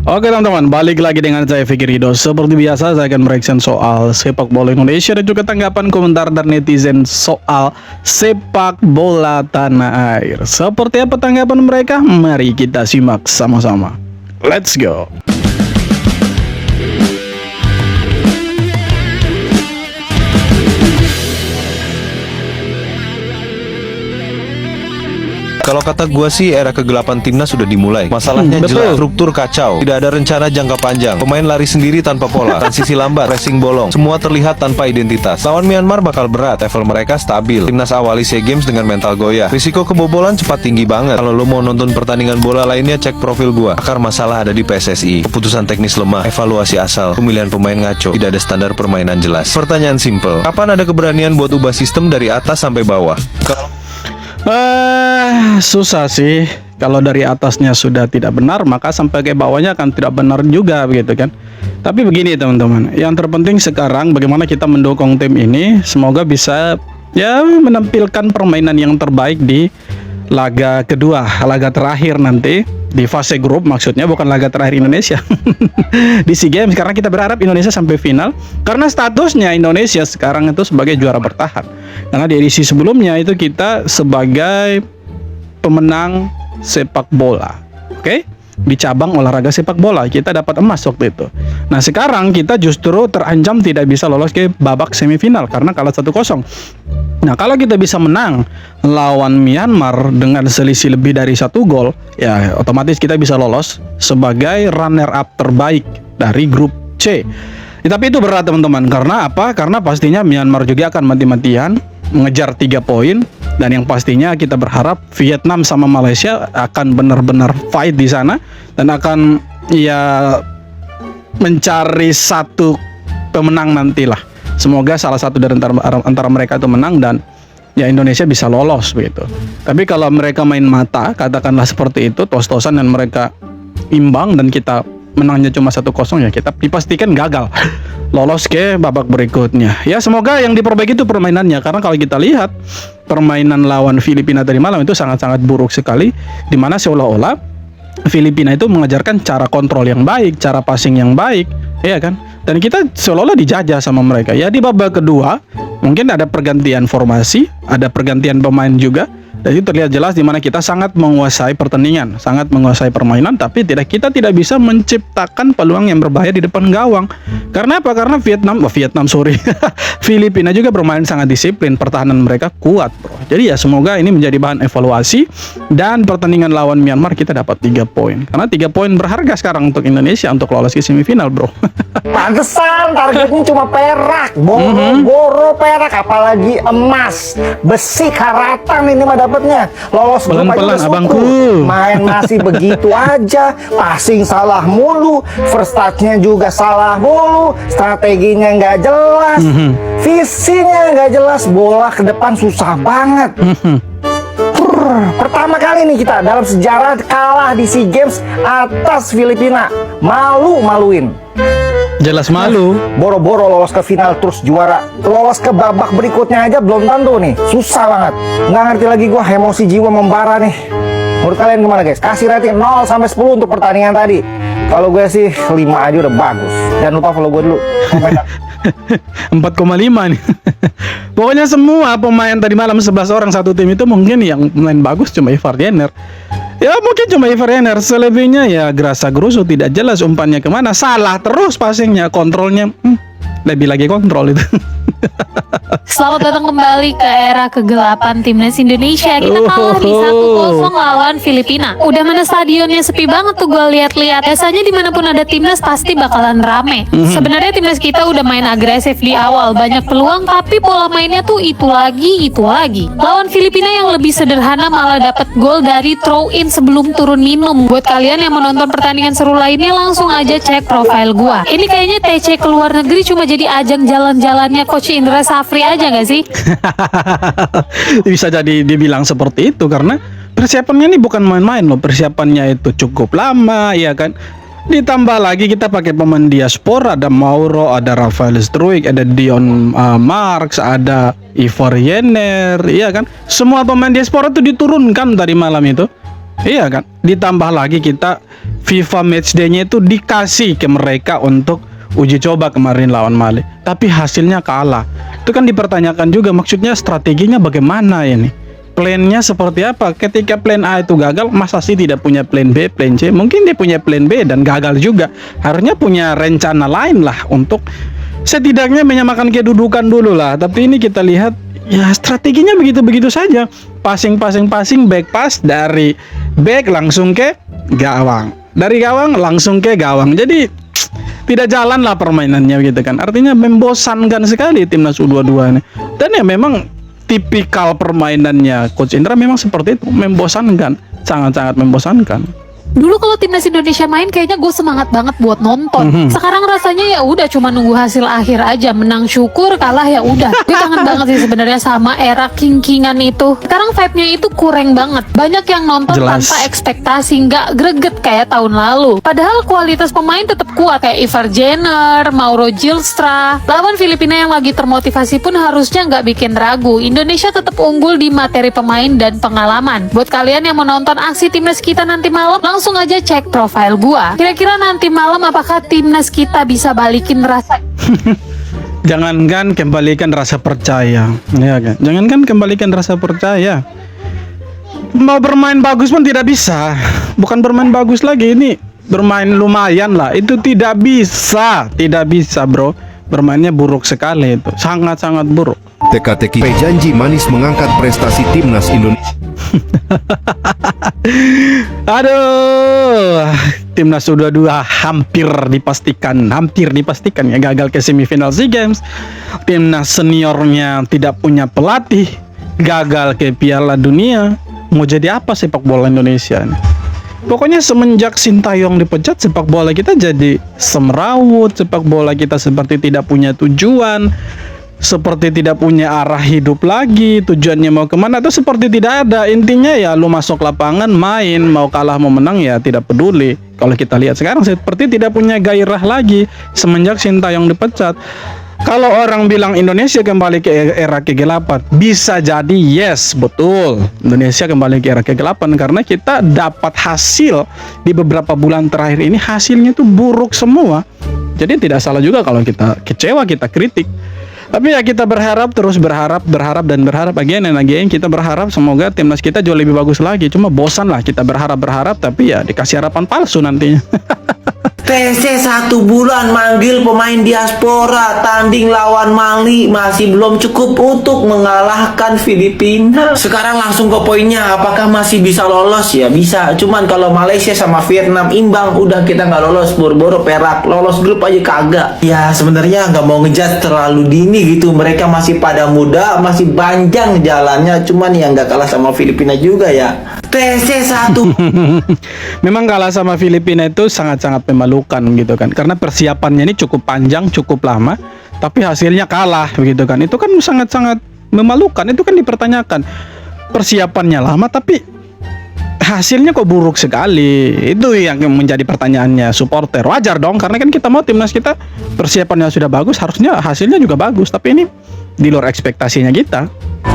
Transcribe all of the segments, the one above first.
Oke teman-teman, balik lagi dengan saya Fikri Ridho. Seperti biasa saya akan mereaction soal sepak bola Indonesia dan juga tanggapan komentar dari netizen soal sepak bola tanah air. Seperti apa tanggapan mereka? Mari kita simak sama-sama. Let's go. Kalau kata gua sih era kegelapan timnas sudah dimulai. Masalahnya jelas, struktur kacau, tidak ada rencana jangka panjang, pemain lari sendiri tanpa pola, transisi lambat, pressing bolong, semua terlihat tanpa identitas. Lawan Myanmar bakal berat, level mereka stabil. Timnas awali SEA Games dengan mental goyah, risiko kebobolan cepat tinggi banget. Kalau lo mau nonton pertandingan bola lainnya, cek profil gua. Akar masalah ada di PSSI, keputusan teknis lemah, evaluasi asal, pemilihan pemain ngaco, tidak ada standar permainan jelas. Pertanyaan simple, kapan ada keberanian buat ubah sistem dari atas sampai bawah? Susah sih. Kalau dari atasnya sudah tidak benar, maka sampai ke bawahnya akan tidak benar juga, begitu kan. Tapi begini teman-teman, yang terpenting sekarang bagaimana kita mendukung tim ini. Semoga bisa menampilkan permainan yang terbaik di laga kedua, laga terakhir nanti di fase grup, maksudnya bukan laga terakhir Indonesia di SEA Games, karena kita berharap Indonesia sampai final karena statusnya Indonesia sekarang itu sebagai juara bertahan, karena di edisi sebelumnya itu kita sebagai pemenang sepak bola, oke? Di cabang olahraga sepak bola kita dapat emas waktu itu. Nah sekarang kita justru terancam tidak bisa lolos ke babak semifinal karena kalah 1-0. Nah kalau kita bisa menang lawan Myanmar dengan selisih lebih dari 1 gol, ya otomatis kita bisa lolos sebagai runner up terbaik dari grup C. Ya, tapi itu berat teman-teman, karena apa? Karena pastinya Myanmar juga akan mati-matian mengejar 3 poin, dan yang pastinya kita berharap Vietnam sama Malaysia akan benar-benar fight di sana dan akan mencari satu pemenang nantilah. Semoga salah satu dari antara mereka itu menang dan Indonesia bisa lolos begitu. Tapi kalau mereka main mata, katakanlah seperti itu, tos-tosan dan mereka imbang dan kita menangnya cuma 1-0, ya kita dipastikan gagal lolos ke babak berikutnya. Ya semoga yang diperbaiki itu permainannya, karena kalau kita lihat permainan lawan Filipina tadi malam itu sangat-sangat buruk sekali, dimana seolah-olah Filipina itu mengajarkan cara kontrol yang baik, cara passing yang baik, ya kan? Dan kita seolah-olah dijajah sama mereka. Ya di babak kedua mungkin ada pergantian formasi, ada pergantian pemain juga. Dan itu terlihat jelas di mana kita sangat menguasai pertandingan, sangat menguasai permainan, tapi kita tidak bisa menciptakan peluang yang berbahaya di depan gawang. Karena apa? Karena Filipina juga bermain sangat disiplin, pertahanan mereka kuat, bro. Jadi ya semoga ini menjadi bahan evaluasi dan pertandingan lawan Myanmar kita dapat 3 poin. Karena 3 poin berharga sekarang untuk Indonesia untuk lolos ke semifinal, bro. Pantesan targetnya cuma perak, boro-boro perak, apalagi emas, besi karatan ini mah dapatnya. Lolos grup aja Pelan-pelan udah abangku. syukur. Main masih begitu aja, passing salah mulu, first touch-nya juga salah mulu, strateginya nggak jelas, visinya nggak jelas, bola ke depan susah banget. Pertama kali nih kita dalam sejarah kalah di SEA Games atas Filipina, malu-maluin. Jelas malu. Boro-boro lolos ke final terus juara, lolos ke babak berikutnya aja belum tentu nih, susah banget. Nggak ngerti lagi gua, emosi jiwa membara nih. Menurut kalian gimana guys? Kasih rating 0 sampai 10 untuk pertandingan tadi. Kalau gue sih 5 aja udah bagus. Jangan lupa follow gue dulu. 4,5 nih. Pokoknya semua pemain tadi malam 11 orang satu tim itu mungkin yang main bagus cuma Ivar Jenner. Ya mungkin cuma Ivar Jenner, selebihnya ya gerasa gerusu, tidak jelas umpannya kemana, salah terus passingnya, kontrolnya lebih lagi kontrol itu. Selamat datang kembali ke era kegelapan timnas Indonesia. Kita kalah di 1-0 lawan Filipina. Udah mana stadionnya sepi banget tuh gue lihat-lihat. Biasanya dimanapun ada timnas pasti bakalan rame. Sebenarnya timnas kita udah main agresif di awal, banyak peluang, tapi pola mainnya tuh itu lagi. Lawan Filipina yang lebih sederhana malah dapat gol dari throw in sebelum turun minum. Buat kalian yang menonton pertandingan seru lainnya, langsung aja cek profil gua. Ini kayaknya TC ke luar negeri cuma jadi ajang jalan-jalannya Coach Indra Safri aja gak sih? Bisa jadi dibilang seperti itu karena persiapannya ini bukan main-main loh. Persiapannya itu cukup lama, ya kan? Ditambah lagi kita pakai pemain diaspora, ada Mauro, ada Rafael Struijk, ada Dion Marks, ada Ivar Jenner, iya kan? Semua pemain diaspora itu diturunkan tadi malam itu. Iya kan? Ditambah lagi kita FIFA Matchday-nya itu dikasih ke mereka untuk uji coba kemarin lawan Mali, tapi hasilnya kalah. Itu kan dipertanyakan juga, maksudnya strateginya bagaimana ini? Plannya seperti apa? Ketika plan A itu gagal, masa sih tidak punya plan B, plan C? Mungkin dia punya plan B dan gagal juga. Harusnya punya rencana lain lah untuk setidaknya menyamakan kedudukan dulu lah. Tapi ini kita lihat ya strateginya begitu-begitu saja. Passing, back pass dari back langsung ke gawang. Dari gawang langsung ke gawang. Jadi tidak jalan lah permainannya gitu kan. Artinya membosankan sekali timnas U22 ini. Dan ya memang tipikal permainannya Coach Indra memang seperti itu, membosankan, sangat-sangat membosankan. Dulu kalau timnas Indonesia main kayaknya gue semangat banget buat nonton. Sekarang rasanya ya udah cuma nunggu hasil akhir aja, menang syukur, kalah ya udah. Gue kangen banget sih sebenarnya sama era king-kingan itu. Sekarang vibe-nya itu kurang banget. Banyak yang nonton Jelas. tanpa ekspektasi, nggak greget kayak tahun lalu. Padahal kualitas pemain tetap kuat kayak Ivar Jenner, Mauro Gilstra. Lawan Filipina yang lagi termotivasi pun harusnya nggak bikin ragu. Indonesia tetap unggul di materi pemain dan pengalaman. Buat kalian yang mau nonton aksi timnas kita nanti malam, langsung aja cek profil gua. Kira-kira nanti malam apakah timnas kita bisa balikin rasa Jangankan kembalikan rasa percaya, ya kan? Jangankan kembalikan rasa percaya. Mau bermain bagus pun tidak bisa. Bukan bermain bagus lagi, ini bermain lumayan lah. Itu tidak bisa bro. Bermainnya buruk sekali itu, sangat-sangat buruk. Teka-teki janji manis mengangkat prestasi timnas Indonesia. Aduh, timnas U22 hampir dipastikan ya gagal ke semifinal SEA Games. Timnas seniornya tidak punya pelatih, gagal ke Piala Dunia. Mau jadi apa sepak bola Indonesia nih? Pokoknya semenjak Sintayong dipecat, sepak bola kita jadi semrawut, sepak bola kita seperti tidak punya tujuan, seperti tidak punya arah hidup lagi, tujuannya mau kemana itu seperti tidak ada. Intinya ya lu masuk lapangan main, mau kalah mau menang ya tidak peduli. Kalau kita lihat sekarang seperti tidak punya gairah lagi semenjak Sintayong dipecat. Kalau orang bilang Indonesia kembali ke era kegelapan, bisa jadi yes, betul. Indonesia kembali ke era kegelapan karena kita dapat hasil di beberapa bulan terakhir ini, hasilnya tuh buruk semua. Jadi tidak salah juga kalau kita kecewa, kita kritik. Tapi ya kita berharap, terus berharap again and again. Kita berharap semoga timnas kita jauh lebih bagus lagi. Cuma bosan lah kita berharap tapi ya dikasih harapan palsu nantinya. TC 1 bulan manggil pemain diaspora, tanding lawan Mali masih belum cukup untuk mengalahkan Filipina. Sekarang langsung ke poinnya, apakah masih bisa lolos? Ya bisa, cuman kalau Malaysia sama Vietnam imbang, udah kita nggak lolos. Boro-boro perak, lolos grup aja kagak. Ya sebenarnya nggak mau ngejudge terlalu dini gitu, mereka masih pada muda, masih panjang jalannya, cuman ya nggak kalah sama Filipina juga ya. TC 1 Memang kalah sama Filipina itu sangat-sangat memalukan gitu kan, karena persiapannya ini cukup panjang, cukup lama, tapi hasilnya kalah begitu kan. Itu kan sangat-sangat memalukan. Itu kan dipertanyakan, persiapannya lama tapi hasilnya kok buruk sekali. Itu yang menjadi pertanyaannya supporter. Wajar dong, karena kan kita mau timnas kita persiapannya sudah bagus, harusnya hasilnya juga bagus, tapi ini di luar ekspektasinya kita.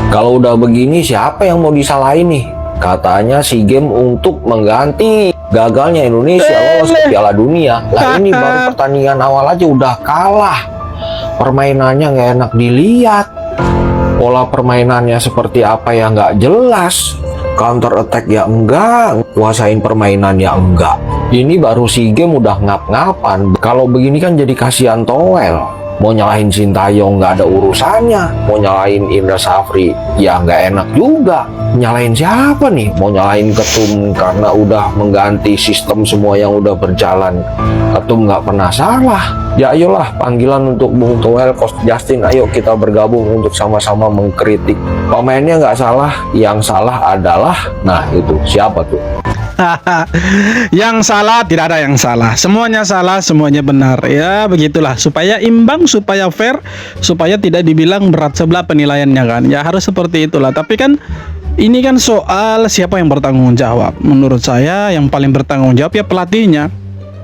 Kalau udah begini siapa yang mau disalahin nih? Katanya SEA Games untuk mengganti gagalnya Indonesia lolos ke Piala Dunia. Lah ini baru pertandingan awal aja udah kalah. Permainannya nggak enak dilihat. Pola permainannya seperti apa ya nggak jelas. Counter attack ya enggak, kuasain permainan ya enggak. Ini baru SEA Games udah ngap-ngapan. Kalau begini kan jadi kasihan Toel. Mau nyalahin Sintayong nggak ada urusannya, mau nyalahin Indra Safri ya nggak enak juga. Nyalahin siapa nih? Mau nyalahin Ketum karena udah mengganti sistem semua yang udah berjalan. Ketum nggak pernah salah. Ya ayolah, panggilan untuk Bung Toel, Coach Justin, ayo kita bergabung untuk sama-sama mengkritik. Pemainnya nggak salah, yang salah adalah, nah itu siapa tuh? Yang salah tidak ada yang salah, semuanya salah, semuanya benar. Ya begitulah, supaya imbang, supaya fair, supaya tidak dibilang berat sebelah penilaiannya kan. Ya harus seperti itulah. Tapi kan ini kan soal siapa yang bertanggung jawab. Menurut saya yang paling bertanggung jawab ya pelatihnya.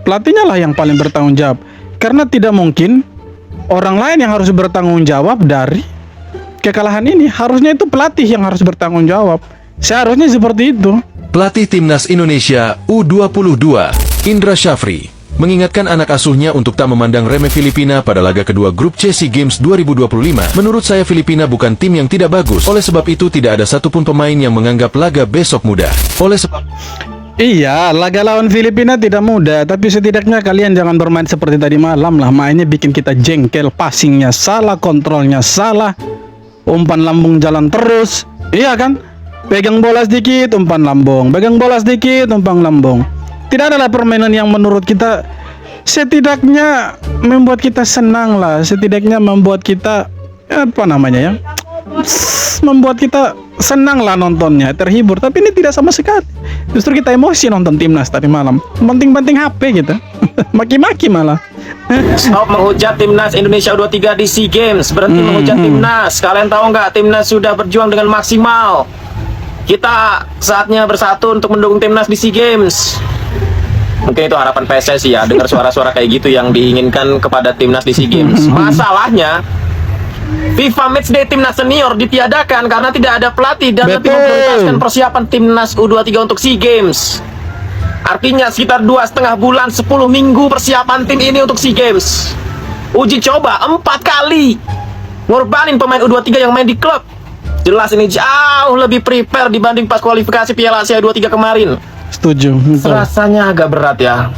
Pelatihnya lah yang paling bertanggung jawab. Karena tidak mungkin orang lain yang harus bertanggung jawab dari kekalahan ini. Harusnya itu pelatih yang harus bertanggung jawab. Seharusnya seperti itu. Pelatih Timnas Indonesia U22, Indra Syafri, mengingatkan anak asuhnya untuk tak memandang remeh Filipina pada laga kedua grup C SEA Games 2025. Menurut saya Filipina bukan tim yang tidak bagus. Oleh sebab itu tidak ada satupun pemain yang menganggap laga besok mudah. Oleh sebab Iya, laga lawan Filipina tidak mudah, tapi setidaknya kalian jangan bermain seperti tadi malam lah. Mainnya bikin kita jengkel, passingnya salah, kontrolnya salah, umpan lambung jalan terus. Iya kan? Pegang bola sedikit, umpan lambung. Pegang bola sedikit, umpan lambung. Tidak adalah permainan yang menurut kita setidaknya membuat kita senang lah. Setidaknya membuat kita apa namanya ya? Membuat kita senang lah nontonnya, terhibur. Tapi ini tidak sama sekali. Justru kita emosi nonton timnas tadi malam. Banting-banting HP gitu. Maki-maki malah. Stop menghujat timnas Indonesia U23 di SEA Games. Berhenti menghujat timnas. Kalian tahu nggak, timnas sudah berjuang dengan maksimal. Kita saatnya bersatu untuk mendukung timnas di SEA Games. Mungkin itu harapan PSSI ya, dengar suara-suara kayak gitu yang diinginkan kepada timnas di SEA Games. Masalahnya FIFA Matchday timnas senior ditiadakan karena tidak ada pelatih dan lebih memprioritaskan persiapan timnas U23 untuk SEA Games. Artinya sekitar 2,5 bulan, 10 minggu persiapan tim ini untuk SEA Games. Uji coba 4 kali, ngorbanin pemain U23 yang main di klub. Jelas ini jauh lebih prepare dibanding pas kualifikasi Piala Asia U23 kemarin. Setuju. Rasanya agak berat ya.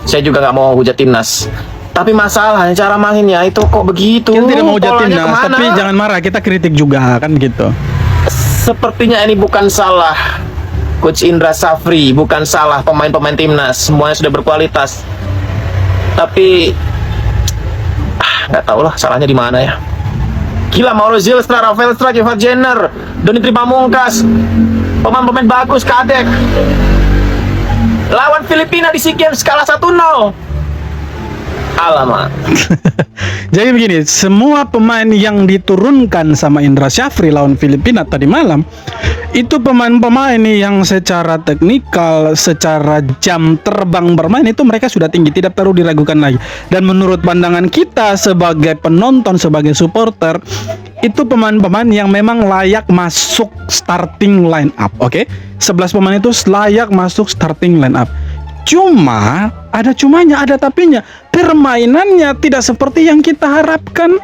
Saya juga nggak mau hujat timnas. Tapi masalahnya cara mainnya itu kok begitu. Kita tidak mau hujat Polanya timnas, kemana? tapi jangan marah, kita kritik juga kan gitu. Sepertinya ini bukan salah Coach Indra Syafri, bukan salah pemain-pemain timnas, semuanya sudah berkualitas. Tapi nggak tahu lah salahnya di mana ya. Gila, Mauro Zylstra, Rafael Struijk, Ivar Jenner, Donny Pamungkas, pemain-pemain bagus, Kadek. Lawan Filipina di SEA Games kalah 1-0. Alamak. Jadi begini, semua pemain yang diturunkan sama Indra Syafri lawan Filipina tadi malam itu pemain-pemain yang secara teknikal, secara jam terbang bermain itu mereka sudah tinggi, tidak perlu diragukan lagi. Dan menurut pandangan kita sebagai penonton, sebagai supporter, itu pemain-pemain yang memang layak masuk starting line up. Oke? 11 pemain itu layak masuk starting line up. Cuma ada cumanya, ada tapinya. Permainannya tidak seperti yang kita harapkan.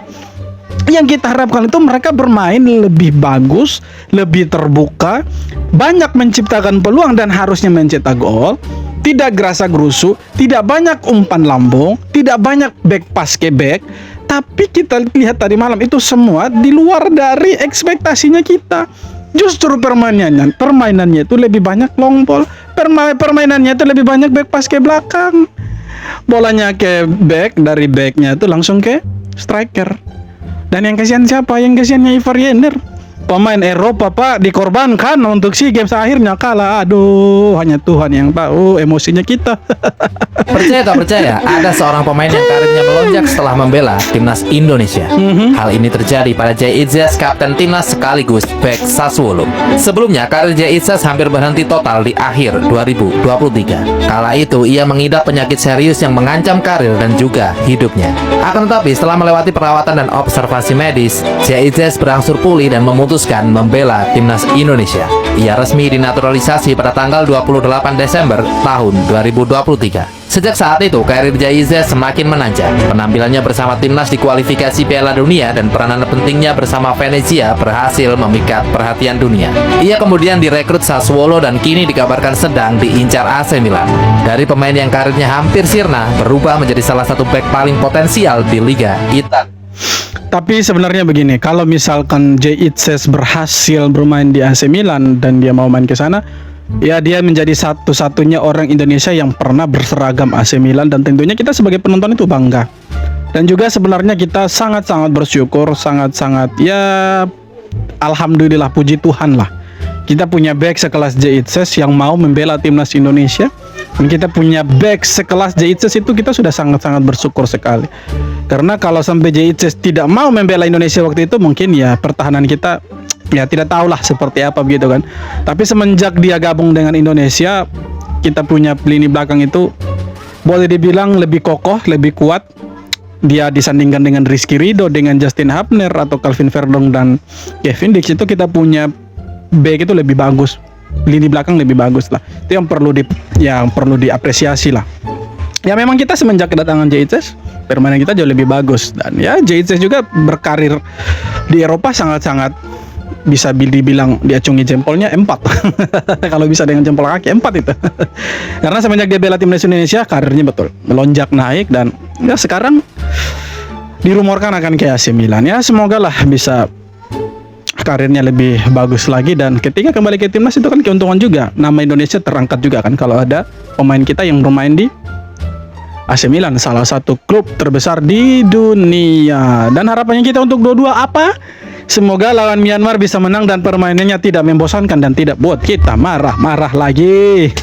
Yang kita harapkan itu mereka bermain lebih bagus, lebih terbuka, banyak menciptakan peluang dan harusnya mencetak gol, tidak gerasa-gerusu, tidak banyak umpan lambung, tidak banyak back pass ke back. Tapi kita lihat tadi malam itu semua di luar dari ekspektasinya kita. Justru permainannya itu lebih banyak long ball, permainannya itu lebih banyak back pass ke belakang. Bolanya ke back, dari backnya itu langsung ke striker. Dan yang kasihan siapa? Yang kasihannya Ivar Jenner. Pemain Eropa Pak dikorbankan untuk SEA Games, akhirnya kalah. Aduh, hanya Tuhan yang tahu emosinya kita. Percaya tak percaya, ada seorang pemain yang karirnya melonjak setelah membela timnas Indonesia. Hal ini terjadi pada Jay Itzes, kapten timnas sekaligus bek Sassuolo. Sebelumnya, karir Jay Itzes hampir berhenti total di akhir 2023. Kala itu, ia mengidap penyakit serius yang mengancam karir dan juga hidupnya. Akan tetapi, setelah melewati perawatan dan observasi medis, Jay Itzes berangsur pulih dan memutuskan membela timnas Indonesia. Ia resmi dinaturalisasi pada tanggal 28 Desember tahun 2023. Sejak saat itu, karir Jay Itzes semakin menanjak. Penampilannya bersama timnas di kualifikasi Piala Dunia dan peranan pentingnya bersama Venezia berhasil memikat perhatian dunia. Ia kemudian direkrut Sassuolo dan kini dikabarkan sedang diincar AC Milan. Dari pemain yang karirnya hampir sirna, berubah menjadi salah satu bek paling potensial di Liga Italia. Tapi sebenarnya begini, kalau misalkan Jay Itzes berhasil bermain di AC Milan dan dia mau main ke sana, ya dia menjadi satu-satunya orang Indonesia yang pernah berseragam AC Milan, dan tentunya kita sebagai penonton itu bangga. Dan juga sebenarnya kita sangat-sangat bersyukur, sangat-sangat ya alhamdulillah, puji Tuhan lah. Kita punya bek sekelas Jay Itzes yang mau membela timnas Indonesia. Dan kita punya back sekelas Jay Itzes itu kita sudah sangat-sangat bersyukur sekali. Karena kalau sampai Jay Itzes tidak mau membela Indonesia waktu itu, mungkin ya pertahanan kita ya tidak tahulah seperti apa begitu kan. Tapi semenjak dia gabung dengan Indonesia, kita punya lini belakang itu boleh dibilang lebih kokoh, lebih kuat. Dia disandingkan dengan Rizky Ridho, dengan Justin Hapner atau Calvin Verdong dan Kevin Dix, itu kita punya back itu lebih bagus. lini belakang lebih bagus lah. Itu yang perlu diapresiasi lah. Ya memang kita semenjak kedatangan JHS, permainan kita jauh lebih bagus, dan ya JHS juga berkarir di Eropa sangat-sangat bisa dibilang diacungi jempolnya 4. Kalau bisa dengan jempol kaki 4 itu. Karena semenjak dia bela timnas Indonesia, karirnya betul melonjak naik, dan ya sekarang dirumorkan akan ke AC Milan. Ya semoga lah bisa karirnya lebih bagus lagi, dan ketika kembali ke timnas itu kan keuntungan juga, nama Indonesia terangkat juga kan kalau ada pemain kita yang bermain di AC Milan, salah satu klub terbesar di dunia. Dan harapannya kita untuk dua-dua apa? Semoga lawan Myanmar bisa menang dan permainannya tidak membosankan dan tidak buat kita marah-marah lagi.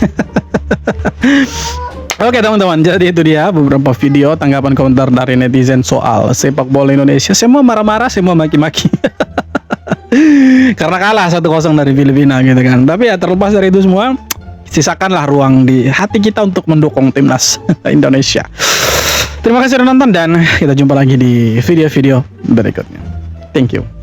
Oke teman-teman, jadi itu dia beberapa video tanggapan komentar dari netizen soal sepak bola Indonesia. Semua marah-marah, semua maki-maki. Karena kalah 1-0 dari Filipina gitu kan. Tapi ya terlepas dari itu semua, sisakanlah ruang di hati kita untuk mendukung timnas Indonesia. Terima kasih sudah nonton, dan kita jumpa lagi di video-video berikutnya. Thank you.